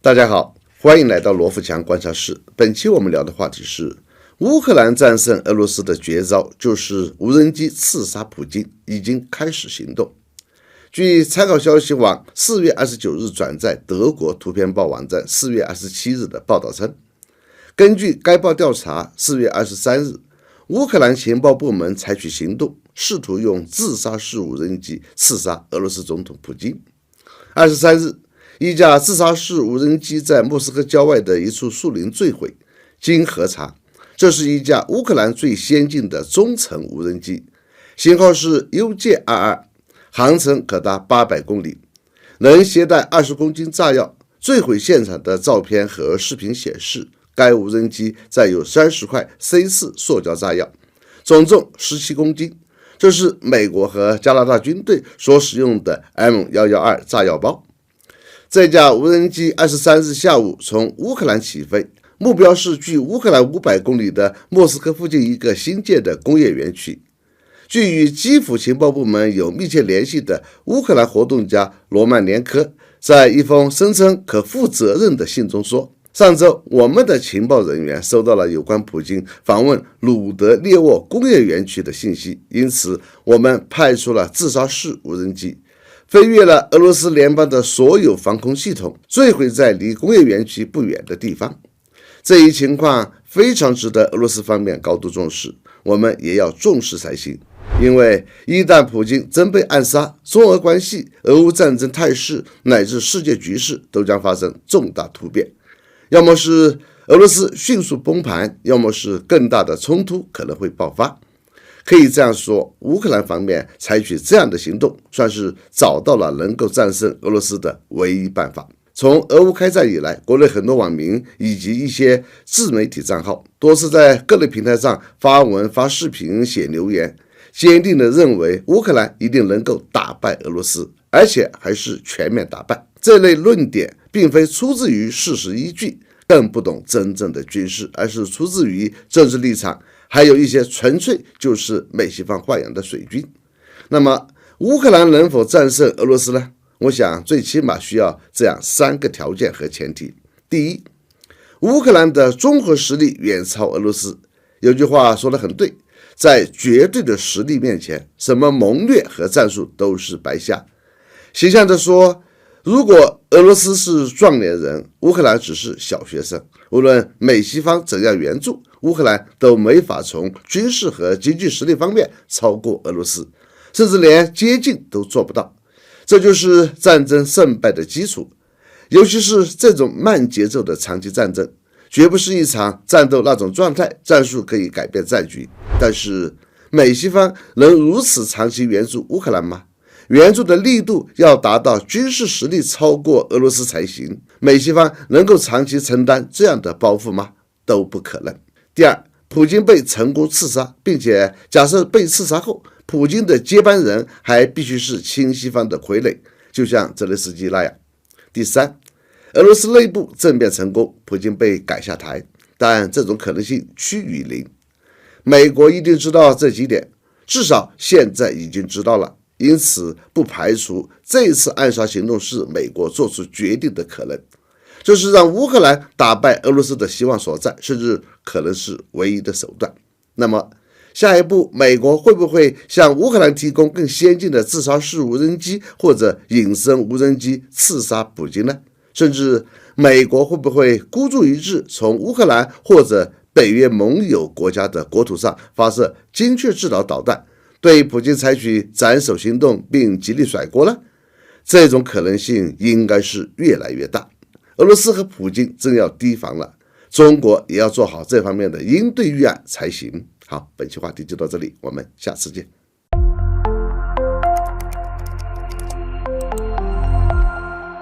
大家好，欢迎来到罗富强观察室。本期我们聊的话题是乌克兰战胜俄罗斯的绝招就是无人机刺杀普京，已经开始行动。据参考消息网4月29日转载德国图片报网站4月27日的报道称，根据该报调查，4月23日，乌克兰情报部门采取行动，试图用自杀式无人机刺杀俄罗斯总统普京。23日，一架自杀式无人机在莫斯科郊外的一处树林坠毁，经核查，这是一架乌克兰最先进的中程无人机，型号是 UJ-22， 航程可达800公里，能携带20公斤炸药。坠毁现场的照片和视频显示，该无人机载有30块 C4 塑胶炸药，总重17公斤。这是美国和加拿大军队所使用的 M112 炸药包。这架无人机23日下午从乌克兰起飞，目标是距乌克兰500公里的莫斯科附近一个新建的工业园区。据与基辅情报部门有密切联系的乌克兰活动家罗曼连科在一封声称可负责任的信中说，上周我们的情报人员收到了有关普京访问鲁德列沃工业园区的信息，因此我们派出了自杀式无人机，飞越了俄罗斯联邦的所有防空系统，坠毁在离工业园区不远的地方。这一情况非常值得俄罗斯方面高度重视，我们也要重视才行。因为一旦普京真被暗杀，中俄关系、俄乌战争态势乃至世界局势都将发生重大突变，要么是俄罗斯迅速崩盘，要么是更大的冲突可能会爆发。可以这样说，乌克兰方面采取这样的行动，算是找到了能够战胜俄罗斯的唯一办法。从俄乌开战以来，国内很多网民以及一些自媒体账号多次在各类平台上发文、发视频、写留言，坚定地认为乌克兰一定能够打败俄罗斯，而且还是全面打败。这类论点并非出自于事实依据，更不懂真正的军事，而是出自于政治立场，还有一些纯粹就是美西方豢养的水军。那么乌克兰能否战胜俄罗斯呢？我想最起码需要这样3个条件和前提。第一，乌克兰的综合实力远超俄罗斯。有句话说得很对，在绝对的实力面前，什么谋略和战术都是白瞎。形象地说，如果俄罗斯是壮年人，乌克兰只是小学生，无论美西方怎样援助，乌克兰都没法从军事和经济实力方面超过俄罗斯，甚至连接近都做不到。这就是战争胜败的基础，尤其是这种慢节奏的长期战争，绝不是一场战斗那种状态，战术可以改变战局。但是美西方能如此长期援助乌克兰吗？援助的力度要达到军事实力超过俄罗斯才行。美西方能够长期承担这样的包袱吗？都不可能。第二，普京被成功刺杀，并且假设被刺杀后，普京的接班人还必须是亲西方的傀儡，就像泽连斯基那样。第三，俄罗斯内部政变成功，普京被赶下台，但这种可能性趋于零。美国一定知道这几点，至少现在已经知道了，因此不排除这一次暗杀行动是美国做出决定的可能，这是让乌克兰打败俄罗斯的希望所在，甚至可能是唯一的手段。那么下一步，美国会不会向乌克兰提供更先进的自杀式无人机或者隐身无人机刺杀普京呢？甚至美国会不会孤注一掷，从乌克兰或者北约盟友国家的国土上发射精确制导导弹，对普京采取斩首行动并极力甩锅呢？这种可能性应该是越来越大。俄罗斯和普京真要提防了，中国也要做好这方面的应对预案才行。好，本期话题就到这里，我们下次见。